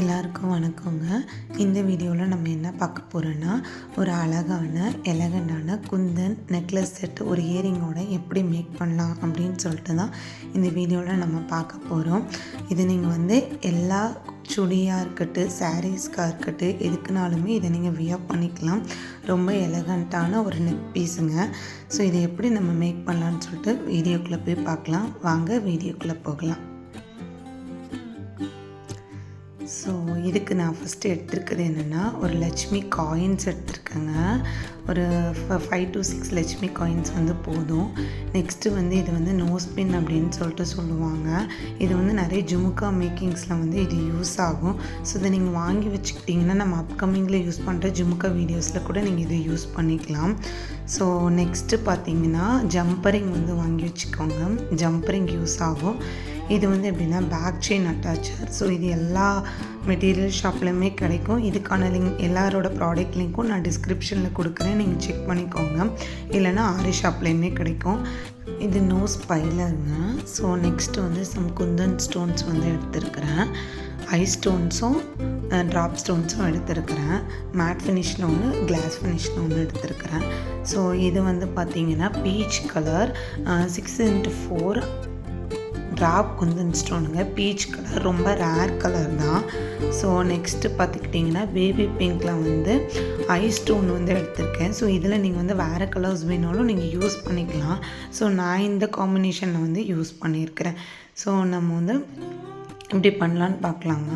எல்லாருக்கும் வணக்கங்க. இந்த வீடியோவில் நம்ம என்ன பார்க்க போகிறோன்னா, ஒரு அழகான எலகண்டான குந்தன் நெக்லஸ் செட் ஒரு இயரிங்கோட எப்படி மேக் பண்ணலாம் அப்படின்னு சொல்லிட்டு தான் இந்த வீடியோவில் நம்ம பார்க்க போகிறோம். இது நீங்கள் எல்லா சுடியாக இருக்கட்டும், சாரீஸ்க்காக இருக்கட்டும், எதுக்குனாலுமே இதை நீங்கள் வியர் பண்ணிக்கலாம். ரொம்ப எலகண்ட்டான ஒரு நெக் பீஸுங்க. ஸோ இதை எப்படி நம்ம மேக் பண்ணலான்னு சொல்லிட்டு வீடியோக்குள்ளே போய் பார்க்கலாம். வாங்க வீடியோக்குள்ளே போகலாம். ஸோ இதுக்கு நான் ஃபஸ்ட்டு எடுத்துருக்கிறது என்னென்னா, ஒரு லட்சுமி காயின்ஸ் எடுத்துருக்கேங்க. ஒரு 5 to 6 லட்சுமி காயின்ஸ் போதும். நெக்ஸ்ட்டு இது நோஸ் பின் அப்படின்னு சொல்லிட்டு சொல்லுவாங்க. இது நிறைய ஜுமுக்கா மேக்கிங்ஸில் இது யூஸ் ஆகும். ஸோ இதை நீங்கள் வாங்கி வச்சுக்கிட்டிங்கன்னா நம்ம அப்கமிங்கில் யூஸ் பண்ணுற ஜுமுக்கா வீடியோஸில் கூட நீங்கள் இதை யூஸ் பண்ணிக்கலாம். ஸோ நெக்ஸ்ட்டு பார்த்தீங்கன்னா ஜம்பரிங் வாங்கி வச்சுக்கோங்க. ஜம்பரிங் யூஸ் ஆகும். இது எப்படின்னா பேக் செயின் அட்டாச்சர். ஸோ இது எல்லா மெட்டீரியல் ஷாப்லையுமே கிடைக்கும். இதுக்கான லிங்க் எல்லாரோட ப்ராடக்ட் லிங்க்கும் நான் டிஸ்கிரிப்ஷனில் கொடுக்குறேன், நீங்கள் செக் பண்ணிக்கோங்க. இல்லைனா ஆரி ஷாப்லேயுமே கிடைக்கும். இது நோஸ் பைலருங்க. So next some kundan stones எடுத்துருக்கிறேன். ஐ ஸ்டோன்ஸும் ட்ராப் ஸ்டோன்ஸும் எடுத்துருக்கிறேன். மேட் ஃபினிஷில் ஒன்று, கிளாஸ் ஃபினிஷில் ஒன்று எடுத்துருக்கிறேன். ஸோ இது பார்த்திங்கன்னா peach colour 6x4 drop kundan ஸ்டோனுங்க. பீச் கலர் ரொம்ப ரேர் கலர் தான். ஸோ நெக்ஸ்ட்டு பார்த்துக்கிட்டிங்கன்னா பேபி பிங்க்கில் ஐ ஸ்டோன் எடுத்திருக்கேன். ஸோ இதில் நீங்கள் வேறு கலர்ஸ் வேணாலும் நீங்கள் யூஸ் பண்ணிக்கலாம். ஸோ நான் இந்த காம்பினேஷனில் யூஸ் பண்ணியிருக்கிறேன். ஸோ நம்ம இப்படி பண்ணலான்னு பார்க்கலாங்க.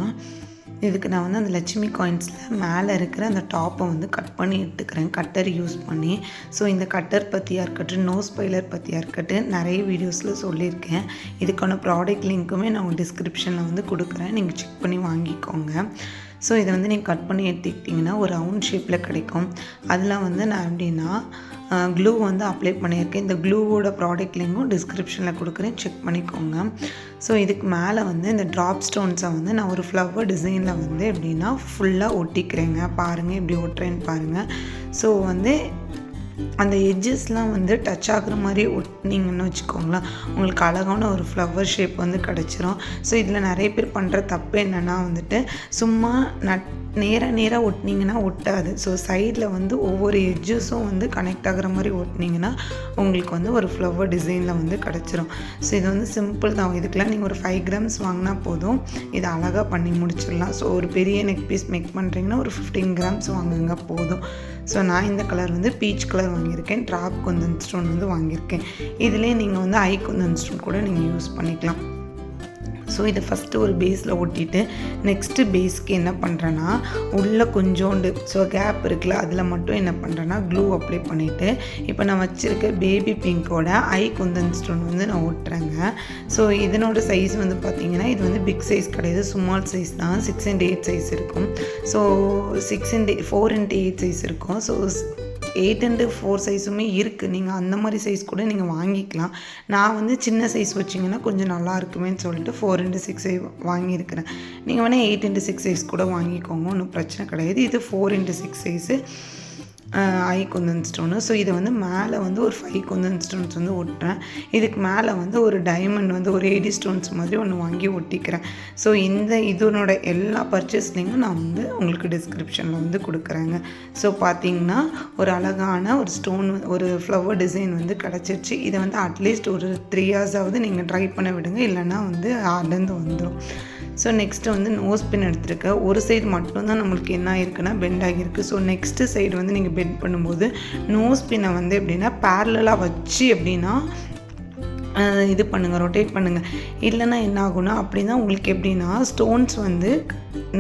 இதுக்கு நான் அந்த லட்சுமி காயின்ஸில் மேலே இருக்கிற அந்த டாப்பை கட் பண்ணி எடுத்துக்கிறேன், கட்டர் யூஸ் பண்ணி. ஸோ இந்த கட்டர் பற்றியாக இருக்கட்டும், நோஸ் பைலர் பற்றியாக இருக்கட்டும், நிறைய வீடியோஸில் சொல்லியிருக்கேன். இதுக்கான ப்ராடக்ட் லிங்க்குமே நான் உங்கள் டிஸ்கிரிப்ஷனில் கொடுக்குறேன், நீங்கள் செக் பண்ணி வாங்கிக்கோங்க. ஸோ இதை நீங்கள் கட் பண்ணி எடுத்துக்கிட்டிங்கன்னா ஒரு ரவுண்ட் ஷேப்பில் கிடைக்கும். அதில் நான் எப்படின்னா க்ளூ அப்ளை பண்ணியிருக்கேன். இந்த க்ளூவோட ப்ராடக்ட் லிங்கும் டிஸ்கிரிப்ஷனில் கொடுக்குறேன், செக் பண்ணிக்கோங்க. ஸோ இதுக்கு மேலே இந்த ட்ராப் ஸ்டோன்ஸை நான் ஒரு ஃப்ளவர் டிசைனில் எப்படின்னா ஃபுல்லாக ஒட்டிக்கிறேங்க. பாருங்கள் எப்படி ஒட்டுறேன்னு பாருங்கள். ஸோ அந்த எட்ஜஸ்லாம் டச் ஆகுற மாதிரி ஒட்டினீங்கன்னு வச்சுக்கோங்களேன், உங்களுக்கு அழகான ஒரு ஃப்ளவர் ஷேப் கிடச்சிரும். ஸோ இதில் நிறைய பேர் பண்ணுற தப்பு என்னென்னா சும்மா நேராக ஒட்டினீங்கன்னா ஒட்டாது. ஸோ சைடில் ஒவ்வொரு எட்ஜஸும் கனெக்ட் ஆகிற மாதிரி ஒட்டினீங்கன்னா உங்களுக்கு ஒரு ஃப்ளவர் டிசைனில் கிடச்சிரும். ஸோ இது சிம்பிள் தான். இதுக்கெலாம் நீங்கள் ஒரு 5 grams வாங்கினா போதும், இதை அழகாக பண்ணி முடிச்சிடலாம். ஸோ ஒரு பெரிய நெக் பீஸ் மேக் பண்ணுறீங்கன்னா ஒரு 15 grams வாங்குங்க போதும். ஸோ நான் இந்த கலர் பீச் கலர் வாங்கியிருக்கேன். ட்ராப் குந்தன் ஸ்டோன் வாங்கியிருக்கேன். இதிலே நீங்கள் ஐ குந்தன் ஸ்டோன் கூட நீங்கள் யூஸ் பண்ணிக்கலாம். ஸோ இதை ஃபஸ்ட்டு ஒரு பேஸில் ஒட்டிட்டு நெக்ஸ்ட்டு பேஸ்க்கு என்ன பண்ணுறேன்னா உள்ளே கொஞ்சோண்டு கேப் இருக்குல்ல, அதில் மட்டும் என்ன பண்ணுறேன்னா க்ளூ அப்ளை பண்ணிவிட்டு இப்போ நான் வச்சுருக்க பேபி பிங்கோட ஐ குந்தன் ஸ்டோன் நான் ஒட்டுறேங்க. ஸோ இதனோட சைஸ் பார்த்திங்கன்னா இது பிக் சைஸ் கிடையாது, ஸ்மால் சைஸ் தான். 6x8 சைஸ் இருக்கும். ஸோ 4x8 சைஸ் இருக்கும். ஸோ 8x4 சைஸுமே இருக்குது. நீங்கள் அந்த மாதிரி சைஸ் கூட நீங்கள் வாங்கிக்கலாம். நான் சின்ன சைஸ் வச்சிங்கன்னா கொஞ்சம் நல்லா இருக்குமேன்னு சொல்லிட்டு 4x6 வாங்கியிருக்கிறேன். நீங்கள் வேணால் 8x6 சைஸ் கூட வாங்கிக்கோங்க, ஒன்றும் பிரச்சனை கிடையாது. இது 4x6 சைஸு ஐ குந்தன் ஸ்டோனு. ஸோ இதை மேலே ஒரு 5 குந்தன் ஸ்டோன்ஸ் ஒட்டுறேன். இதுக்கு மேலே ஒரு டைமண்ட் ஒரு 80 ஸ்டோன்ஸ் மாதிரி ஒன்று வாங்கி ஒட்டிக்கிறேன். ஸோ இதனோட எல்லா பர்ச்சேஸ்லிங்கும் நான் உங்களுக்கு டிஸ்கிரிப்ஷனில் கொடுக்குறேங்க. ஸோ பார்த்தீங்கன்னா ஒரு அழகான ஒரு ஸ்டோன் ஒரு ஃப்ளவர் டிசைன் கிடச்சிருச்சு. இதை அட்லீஸ்ட் ஒரு 3 hours நீங்கள் ட்ரை பண்ண விடுங்க, இல்லைன்னா ஆர்டர்ந்து வந்துடும். ஸோ நெக்ஸ்ட்டு நோஸ் பின் எடுத்துருக்கேன். ஒரு சைடு மட்டும்தான் நம்மளுக்கு என்ன ஆகிருக்குன்னா பெண்ட் ஆகியிருக்கு. ஸோ நெக்ஸ்ட்டு சைடு நீங்கள் பெண்ட் பண்ணும்போது நோஸ் பின்னை எப்படின்னா பேரலாக வச்சு எப்படின்னா இது பண்ணுங்கள், ரொட்டேட் பண்ணுங்கள். இல்லைன்னா என்ன ஆகுனா அப்படின்னா உங்களுக்கு எப்படின்னா ஸ்டோன்ஸ்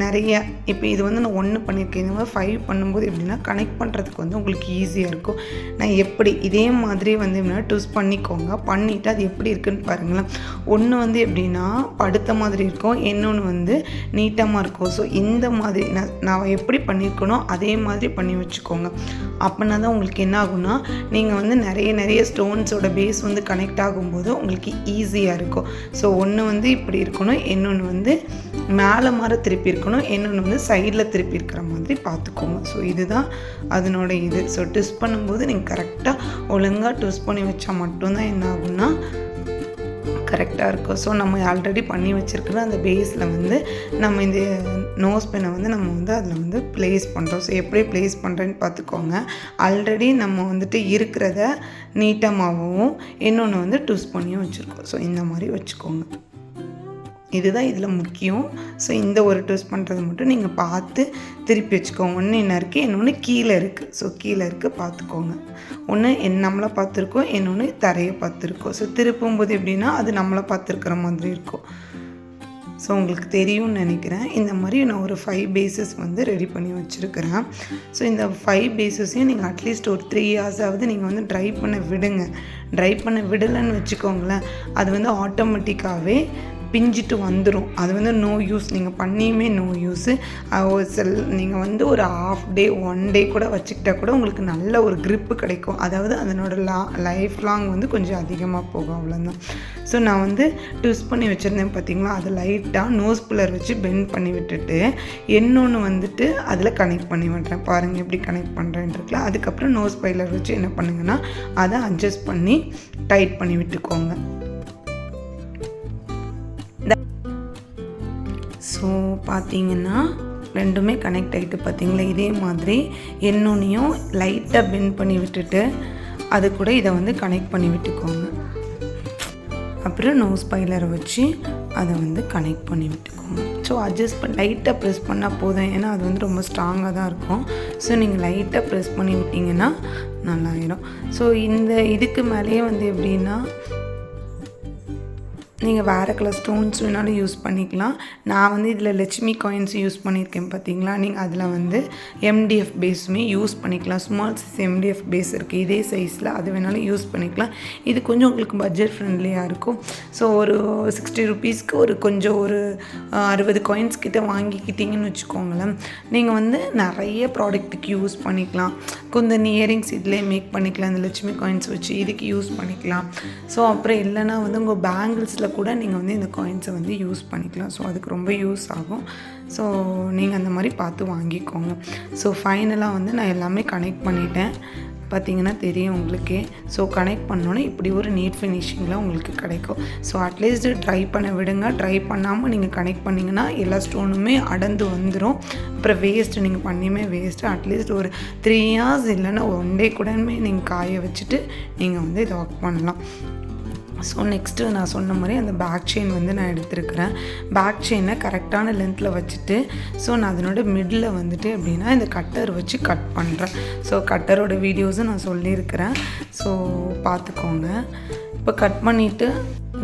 நிறைய இப்போ இது நான் 1 பண்ணியிருக்கேன். இந்த மாதிரி 5 பண்ணும்போது எப்படின்னா கனெக்ட் பண்ணுறதுக்கு உங்களுக்கு ஈஸியாக இருக்கும். நான் எப்படி இதே மாதிரி எப்படின்னா ட்விஸ்ட் பண்ணிக்கோங்க. பண்ணிவிட்டு அது எப்படி இருக்குதுன்னு பாருங்களேன். ஒன்று எப்படின்னா படுத்த மாதிரி இருக்கும், இன்னொன்று நீட்டமாக இருக்கும். ஸோ இந்த மாதிரி நான் எப்படி பண்ணியிருக்கணும் அதே மாதிரி பண்ணி வச்சுக்கோங்க. அப்படின்னா தான் உங்களுக்கு என்ன ஆகுனா நீங்கள் நிறைய ஸ்டோன்ஸோட பேஸ் கனெக்ட் ஆகும்போது உங்களுக்கு ஈஸியாக இருக்கும். ஸோ ஒன்று இப்படி இருக்கணும், இன்னொன்று மேலே மாதிரி திருப்பி இருக்கணும், இன்னொன்று சைடில் திருப்பி இருக்கிற மாதிரி பார்த்துக்கோங்க. ஸோ இதுதான் அதனோட இது. ஸோ ட்விஸ்ட் பண்ணும்போது நீங்கள் கரெக்டாக ஒழுங்காக ட்விஸ்ட் பண்ணி வச்சா மட்டும்தான் என்ன ஆகுன்னா கரெக்டாக இருக்கும். ஸோ நம்ம ஆல்ரெடி பண்ணி வச்சுருக்கிற அந்த பேஸில் வந்து நம்ம இந்த நோஸ் பெனை வந்து நம்ம வந்து அதில் வந்து ப்ளேஸ் பண்ணுறோம். ஸோ எப்படி ப்ளேஸ் பண்ணுறேன்னு பார்த்துக்கோங்க. ஆல்ரெடி நம்ம வந்துட்டு இருக்கிறத நீட்டமாகவும் இன்னொன்று வந்து ட்விஸ்ட் பண்ணியும் வச்சுருக்கோம். ஸோ இந்த மாதிரி வச்சுக்கோங்க. இதுதான் இதில் முக்கியம். ஸோ இந்த ஒரு ட்விஸ்ட் பண்ணுறது மட்டும் நீங்கள் பார்த்து திருப்பி வச்சுக்கோங்க. ஒன்று என்ன இருக்குது, இன்னொன்று கீழே இருக்குது. ஸோ கீழே இருக்குது பார்த்துக்கோங்க. ஒன்று நம்மளை பார்த்துருக்கோம், இன்னொன்று தரையை பார்த்துருக்கோம். ஸோ திருப்பும்போது எப்படின்னா அது நம்மளை பார்த்துருக்கிற மாதிரி இருக்கும். ஸோ உங்களுக்கு தெரியும்னு நினைக்கிறேன். இந்த மாதிரி நான் ஒரு 5 பேஸஸ் வந்து ரெடி பண்ணி வச்சுருக்கிறேன். ஸோ இந்த 5 பேஸஸையும் நீங்கள் அட்லீஸ்ட் ஒரு 3 ஹார்ஸாவது நீங்கள் வந்து ட்ரை பண்ண விடுங்க. ட்ரை பண்ண விடலைன்னு வச்சுக்கோங்களேன், அது வந்து ஆட்டோமேட்டிக்காகவே பிஞ்சிட்டு வந்துடும். அது வந்து நோ யூஸ். நீங்கள் பண்ணியுமே நோ யூஸு. நீங்கள் வந்து ஒரு ½ டே 1 டே கூட வச்சுக்கிட்டால் கூட உங்களுக்கு நல்ல ஒரு க்ரிப்பு கிடைக்கும். அதாவது அதனோட லைஃப் லாங் வந்து கொஞ்சம் அதிகமாக போகும், அவ்வளோதான். ஸோ நான் வந்து ட்விஸ்ட் பண்ணி வச்சுருந்தேன் பார்த்தீங்களா, அது லைட்டாக நோஸ் பில்லர் வச்சு பெண்ட் பண்ணி விட்டுட்டு இன்னொன்று வந்துட்டு அதில் கனெக்ட் பண்ணி விட்றேன். பாருங்கள் எப்படி கனெக்ட் பண்ணுறேன்ருக்குல. அதுக்கப்புறம் நோஸ் பைலர் வச்சு என்ன பண்ணுங்கன்னா அதை அட்ஜஸ்ட் பண்ணி டைட் பண்ணி விட்டுக்கோங்க. ஸோ பார்த்தீங்கன்னா ரெண்டுமே கனெக்ட் ஆகிட்டு பார்த்தீங்களா. இதே மாதிரி இன்னொன்றையும் லைட்டாக பெண்ட் பண்ணி விட்டுட்டு அது கூட இதை வந்து கனெக்ட் பண்ணி விட்டுக்கோங்க. அப்புறம் நோஸ் பைலரை வச்சு அதை வந்து கனெக்ட் பண்ணி விட்டுக்கோங்க. ஸோ அட்ஜஸ்ட் பண்ணி லைட்டாக ப்ரெஸ் பண்ணால் போதும். ஏன்னா அது வந்து ரொம்ப ஸ்ட்ராங்காக தான் இருக்கும். ஸோ நீங்கள் லைட்டாக ப்ரெஸ் பண்ணி விட்டிங்கன்னா நல்லாயிடும். ஸோ இந்த இதுக்கு மேலேயே வந்து எப்படின்னா நீங்கள் வேறு கலர் ஸ்டோன்ஸ் வேணாலும் யூஸ் பண்ணிக்கலாம். நான் வந்து இதில் லட்சுமி காயின்ஸ் யூஸ் பண்ணியிருக்கேன் பார்த்தீங்களா. நீங்கள் அதில் வந்து MDF பேஸுமே யூஸ் பண்ணிக்கலாம். ஸ்மால் சைஸ் MDF பேஸ் இருக்குது இதே சைஸில், அது வேணாலும் யூஸ் பண்ணிக்கலாம். இது கொஞ்சம் உங்களுக்கு பட்ஜெட் ஃப்ரெண்ட்லியாக இருக்கும். ஸோ ஒரு 60 ருபீஸ்க்கு ஒரு 60 காயின்ஸ் கிட்ட வாங்கிக்கிட்டிங்கன்னு வச்சுக்கோங்களேன். நீங்கள் வந்து நிறைய ப்ராடக்ட்டுக்கு யூஸ் பண்ணிக்கலாம். கொஞ்சம் இயரிங்ஸ் இதிலே மேக் பண்ணிக்கலாம். இந்த லட்சுமி காயின்ஸ் வச்சு இதுக்கு யூஸ் பண்ணிக்கலாம். ஸோ அப்புறம் இல்லைனா வந்து உங்கள் பேங்கிள்ஸில் கூட நீங்கள் வந்து இந்த காயின்ஸை வந்து யூஸ் பண்ணிக்கலாம். ஸோ அதுக்கு ரொம்ப யூஸ் ஆகும். ஸோ நீங்கள் அந்த மாதிரி பார்த்து வாங்கிக்கோங்க. ஸோ ஃபைனலாக வந்து நான் எல்லாமே கனெக்ட் பண்ணிட்டேன். பார்த்திங்கன்னா தெரியும் உங்களுக்கே. ஸோ கனெக்ட் பண்ணோன்னே இப்படி ஒரு நீட் ஃபினிஷிங்கில் உங்களுக்கு கிடைக்கும். ஸோ அட்லீஸ்ட் ட்ரை பண்ண விடுங்க. ட்ரை பண்ணாமல் நீங்கள் கனெக்ட் பண்ணிங்கன்னா எல்லா ஸ்டோனுமே அடர்ந்து வந்துடும். அப்புறம் வேஸ்ட்டு, நீங்கள் பண்ணியுமே வேஸ்ட்டு. அட்லீஸ்ட் ஒரு 3 ஹார்ஸ் இல்லைன்னா 1 டே கூடமே நீங்கள் காய வச்சுட்டு நீங்கள் வந்து இதை ஒர்க் பண்ணலாம். ஸோ நெக்ஸ்ட்டு நான் சொன்ன மாதிரி அந்த பேக் செயின் வந்து நான் எடுத்துருக்கிறேன். பேக் செயினை கரெக்டான லென்த்தில் வச்சுட்டு ஸோ நான் அதனோட மிடில் வந்துட்டு எப்படின்னா இந்த கட்டர் வச்சு கட் பண்ணுறேன். ஸோ கட்டரோட வீடியோஸும் நான் சொல்லியிருக்கிறேன். ஸோ பார்த்துக்கோங்க. இப்போ கட் பண்ணிவிட்டு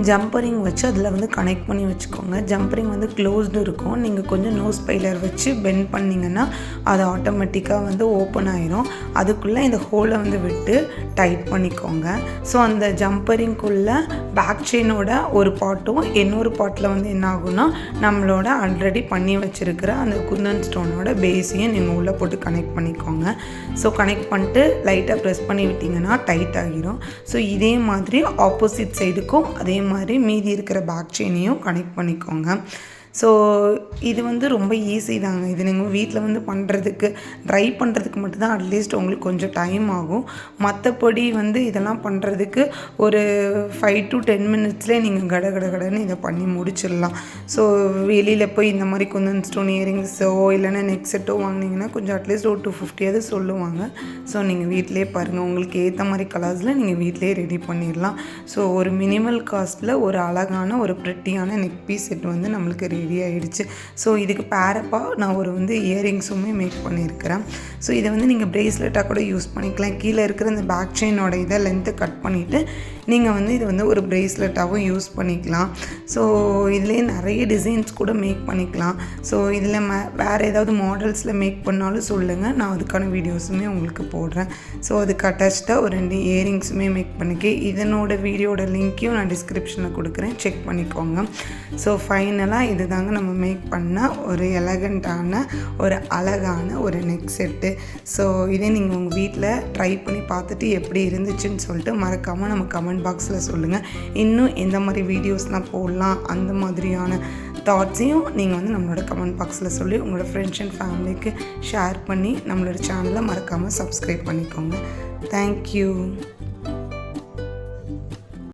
ஜம்பரிங் வச்சு அதில் வந்து கனெக்ட் பண்ணி வச்சுக்கோங்க. ஜம்பரிங் வந்து க்ளோஸ்டு இருக்கும். நீங்கள் கொஞ்சம் நோஸ் பைலர் வச்சு பெண்ட் பண்ணிங்கன்னா அது ஆட்டோமேட்டிக்காக வந்து ஓப்பன் ஆயிரும். அதுக்குள்ளே இந்த ஹோலை வந்து விட்டு டைட் பண்ணிக்கோங்க. ஸோ அந்த ஜம்பரிங்குள்ளே பேக் செயினோட ஒரு பாட்டும் இன்னொரு பாட்டில் வந்து என்ன ஆகும்னா நம்மளோட ஆல்ரெடி பண்ணி வச்சுருக்கிற அந்த குந்தன் ஸ்டோனோட பேஸையும் நீங்கள் உள்ளே போட்டு கனெக்ட் பண்ணிக்கோங்க. ஸோ கனெக்ட் பண்ணிட்டு லைட்டாக ப்ரெஸ் பண்ணி விட்டிங்கன்னா டைட் ஆகிரும். ஸோ இதே மாதிரி ஆப்போசிட் சைடுக்கும் அதே மாதிரி மீதி இருக்கிற பேக் செயினையும் கனெக்ட் பண்ணிக்கோங்க. ஸோ இது வந்து ரொம்ப ஈஸி தாங்க. இது நீங்கள் வீட்டில் வந்து பண்ணுறதுக்கு ட்ரை பண்ணுறதுக்கு மட்டும்தான் அட்லீஸ்ட் உங்களுக்கு கொஞ்சம் டைம் ஆகும். மற்றபடி வந்து இதெல்லாம் பண்ணுறதுக்கு ஒரு 5 to 10 மினிட்ஸ்லேயே நீங்கள் கடன்னு இதை பண்ணி முடிச்சிடலாம். ஸோ வெளியில் போய் இந்த மாதிரி கொஞ்சம் ஸ்டோன் இயரிங்ஸோ இல்லைன்னா நெக் செட்டோ வாங்கினீங்கன்னா கொஞ்சம் அட்லீஸ்ட் ஒரு 250 சொல்லுவாங்க. ஸோ நீங்கள் வீட்டிலே பாருங்கள், உங்களுக்கு ஏற்ற மாதிரி கலர்ஸில் நீங்கள் வீட்டிலே ரெடி பண்ணிடலாம். ஸோ ஒரு மினிமல் காஸ்ட்டில் ஒரு அழகான ஒரு ப்ரிட்டியான நெக் பீஸ் செட் வந்து நம்மளுக்கு ரெடி ஆகிடுச்சு. ஸோ இதுக்கு பேரப்பாக நான் ஒரு வந்து இயரிங்ஸுமே மேக் பண்ணியிருக்கிறேன். ஸோ இதை வந்து நீங்கள் ப்ரேஸ்லெட்டாக கூட யூஸ் பண்ணிக்கலாம். கீழே இருக்கிற இந்த பேக் செயினோட இதை லென்த்தை கட் பண்ணிவிட்டு நீங்கள் வந்து இது வந்து ஒரு ப்ரேஸ்லெட்டாகவும் யூஸ் பண்ணிக்கலாம். ஸோ இதுலேயே நிறைய டிசைன்ஸ் கூட மேக் பண்ணிக்கலாம். ஸோ இதில் வேறு ஏதாவது மாடல்ஸில் மேக் பண்ணாலும் சொல்லுங்கள், நான் அதுக்கான வீடியோஸுமே உங்களுக்கு போடுறேன். ஸோ அதுக்கு அட்டாச்சாக ஒரு 2 இயரிங்ஸுமே மேக் பண்ணிக்கேன். இதனோட வீடியோட லிங்க்கையும் நான் டிஸ்கிரிப்ஷனில் கொடுக்குறேன், செக் பண்ணிக்கோங்க. ஸோ ஃபைனலாக இது தாங்க நம்ம மேக் பண்ண ஒரு எலகண்ட்டான ஒரு அழகான ஒரு நெக் செட்டு. ஸோ இதே நீங்கள் உங்கள் வீட்டில் ட்ரை பண்ணி பார்த்துட்டு எப்படி இருந்துச்சுன்னு சொல்லிட்டு மறக்காமல் நம்ம கமெண்ட் பாக்ஸில் சொல்லுங்கள். இன்னும் எந்த மாதிரி வீடியோஸ்லாம் போடலாம் அந்த மாதிரியான தாட்ஸையும் நீங்கள் வந்து நம்மளோட கமெண்ட் பாக்ஸில் சொல்லி உங்களோட ஃப்ரெண்ட்ஸ் அண்ட் ஃபேமிலிக்கு ஷேர் பண்ணி நம்மளோட சேனலை மறக்காமல் சப்ஸ்கிரைப் பண்ணிக்கோங்க. தேங்க்யூ.